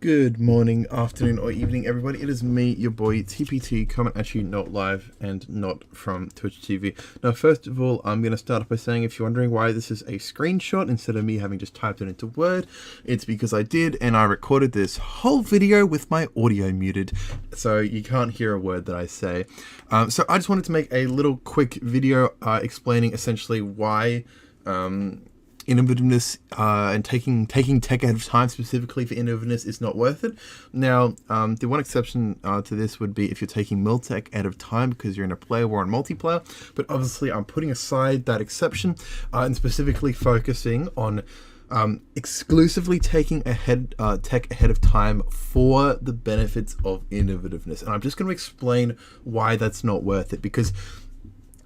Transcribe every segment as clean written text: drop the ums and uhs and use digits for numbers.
Good morning, afternoon, or evening, everybody. It is me, your boy TPT, coming at you not live and not from Twitch TV. Now, first of all, I'm going to start off by saying if you're wondering why this is a screenshot instead of me having just typed it into Word, it's because I did, and I recorded this whole video with my audio muted, so you can't hear a word that I say. So I just wanted to make a little quick video explaining essentially why innovativeness and taking tech ahead of time specifically for innovativeness is not worth it. Now, the one exception to this would be if you're taking tech ahead of time because you're in a player war and multiplayer, but obviously I'm putting aside that exception and specifically focusing on exclusively taking tech ahead of time for the benefits of innovativeness. And I'm just going to explain why that's not worth it, because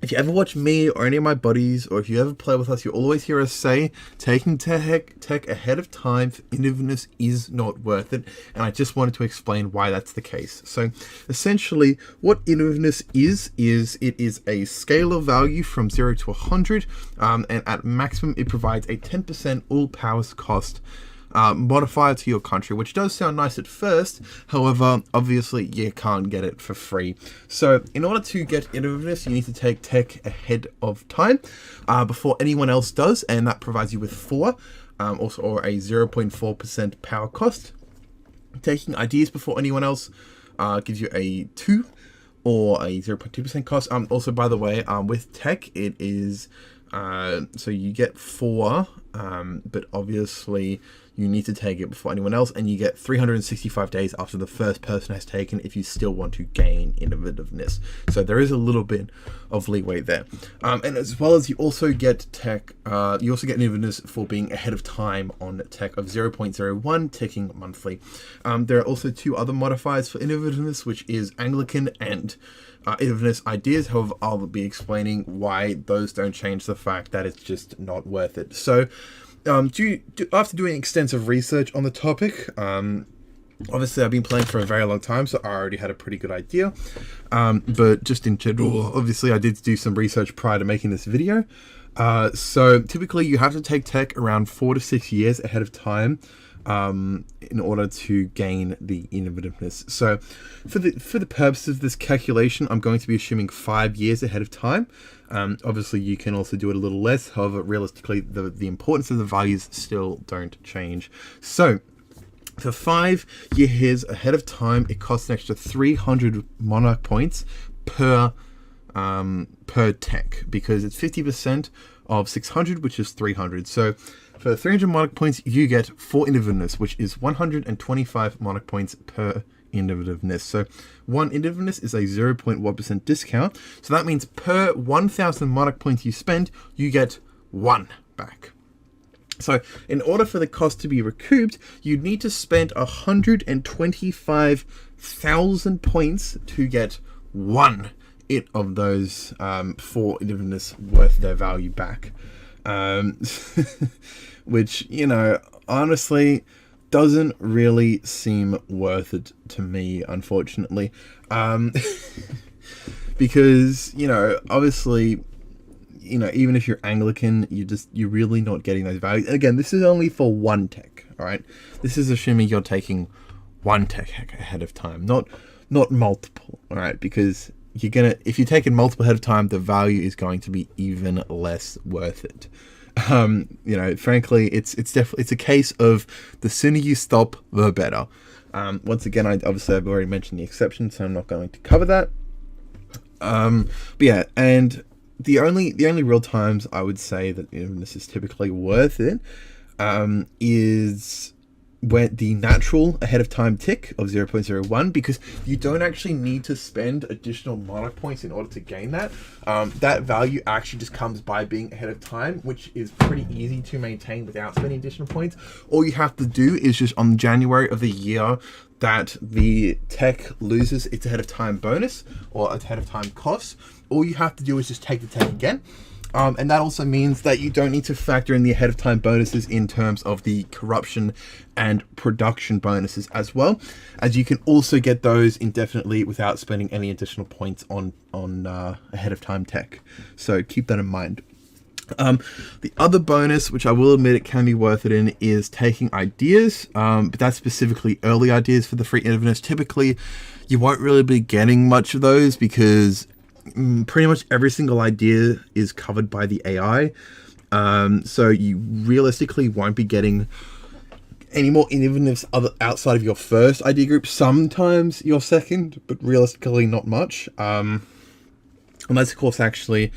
if you ever watch me or any of my buddies, or if you ever play with us, you always hear us say taking tech ahead of time for innovativeness is not worth it. And I just wanted to explain why that's the case. So essentially what innovativeness is it is a scale of value from 0 to 100, and at maximum it provides a 10% all powers cost modifier to your country, which does sound nice at first. However, obviously you can't get it for free. So in order to get innovativeness, you need to take tech ahead of time before anyone else does, and that provides you with 4, also or a 0.4% power cost. Taking ideas before anyone else gives you a 2 or a 0.2% cost. Also, by the way, with tech it is so you get 4, but obviously you need to take it before anyone else, and you get 365 days after the first person has taken if you still want to gain innovativeness. So there is a little bit of leeway there. And as well as you also get tech, you also get innovativeness for being ahead of time on tech of 0.01 ticking monthly. There are also 2 other modifiers for innovativeness, which is Anglican and innovativeness ideas. However, I'll be explaining why those don't change the fact that it's just not worth it. So after doing extensive research on the topic, obviously I've been playing for a very long time, so I already had a pretty good idea, but just in general, obviously I did do some research prior to making this video. So typically you have to take tech around 4 to 6 years ahead of time in order to gain the innovativeness. So for the purpose of this calculation, I'm going to be assuming 5 years ahead of time. Obviously you can also do it a little less. However, realistically the importance of the values still don't change. So for 5 years ahead of time, it costs an extra 300 monarch points per tech, because it's 50% of 600, which is 300. So for 300 monarch points, you get 4 innovativeness, which is 125 monarch points per innovativeness. So 1 innovativeness is a 0.1% discount. So that means per 1,000 monarch points you spend, you get 1 back. So in order for the cost to be recouped, you'd need to spend 125,000 points to get 1 of those 4 innovativeness worth their value back. Which, you know, honestly doesn't really seem worth it to me, unfortunately. Because, you know, obviously, you know, even if you're Anglican, you're really not getting those values. And again, this is only for 1 tech, all right? This is assuming you're taking 1 tech ahead of time, not multiple, all right? Because if you're taking multiple ahead of time, the value is going to be even less worth it. You know, frankly, it's a case of the sooner you stop, the better. Once again, I've already mentioned the exception, so I'm not going to cover that. But yeah, and the only real times I would say that this is typically worth it is when the natural ahead of time tick of 0.01, because you don't actually need to spend additional monarch points in order to gain that. That value actually just comes by being ahead of time, which is pretty easy to maintain without spending additional points. All you have to do is just on January of the year that the tech loses its ahead of time bonus or ahead of time cost, all you have to do is just take the tech again. And that also means that you don't need to factor in the ahead of time bonuses in terms of the corruption and production bonuses as well, as you can also get those indefinitely without spending any additional points on ahead of time tech. So keep that in mind. The other bonus, which I will admit it can be worth it in, is taking ideas, but that's specifically early ideas for the free innovativeness. Typically, you won't really be getting much of those because pretty much every single idea is covered by the AI. So you realistically won't be getting any more innovativeness outside of your first idea group. Sometimes your second, but realistically not much. Unless, of course, actually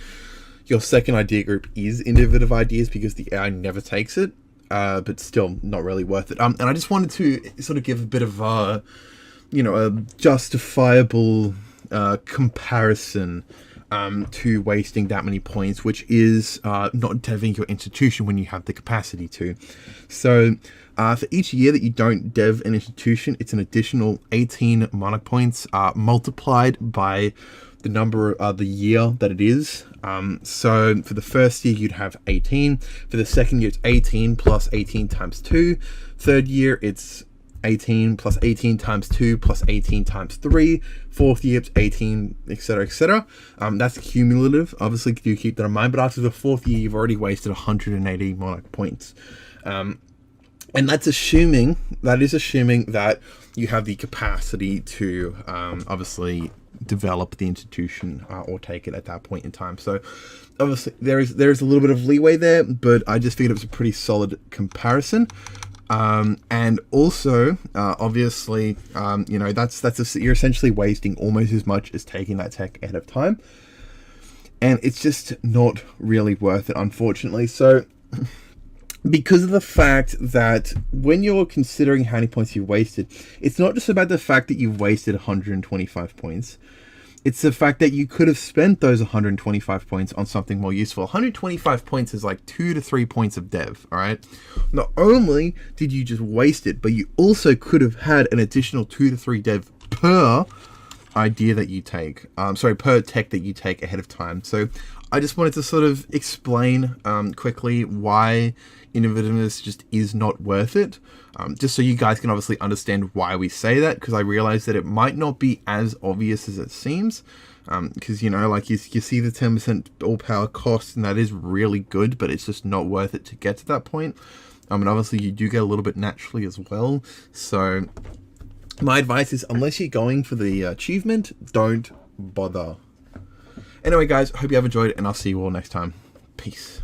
your second idea group is innovative ideas because the AI never takes it, but still not really worth it. And I just wanted to sort of give a bit of a justifiable comparison to wasting that many points, which is not deving your institution when you have the capacity to. So for each year that you don't dev an institution, it's an additional 18 monarch points multiplied by the number of the year that it is. So for the first year, you'd have 18. For the second year, it's 18 plus 18 times 2. Third year, it's 18 plus 18 times 2 plus 18 times 3. Fourth year, it's 18, etc., etc. That's cumulative. Obviously, do keep that in mind. But after the fourth year, you've already wasted 180 monarch points. And that is assuming that you have the capacity to obviously develop the institution or take it at that point in time. So obviously there is a little bit of leeway there, but I just figured it was a pretty solid comparison. And also obviously you're essentially wasting almost as much as taking that tech ahead of time, and it's just not really worth it, unfortunately. So because of the fact that when you're considering how many points you wasted, it's not just about the fact that you've wasted 125 points. It's the fact that you could have spent those 125 points on something more useful. 125 points is like 2 to 3 points of dev, all right? Not only did you just waste it, but you also could have had an additional 2 to 3 dev per idea that you take. Per tech that you take ahead of time. So I just wanted to sort of explain quickly why innovativeness just is not worth it, just so you guys can obviously understand why we say that, because I realize that it might not be as obvious as it seems, because like you see the 10% all power cost, and that is really good, but it's just not worth it to get to that point. And obviously you do get a little bit naturally as well. So my advice is, unless you're going for the achievement, don't bother. Anyway guys, hope you have enjoyed it, and I'll see you all next time. Peace.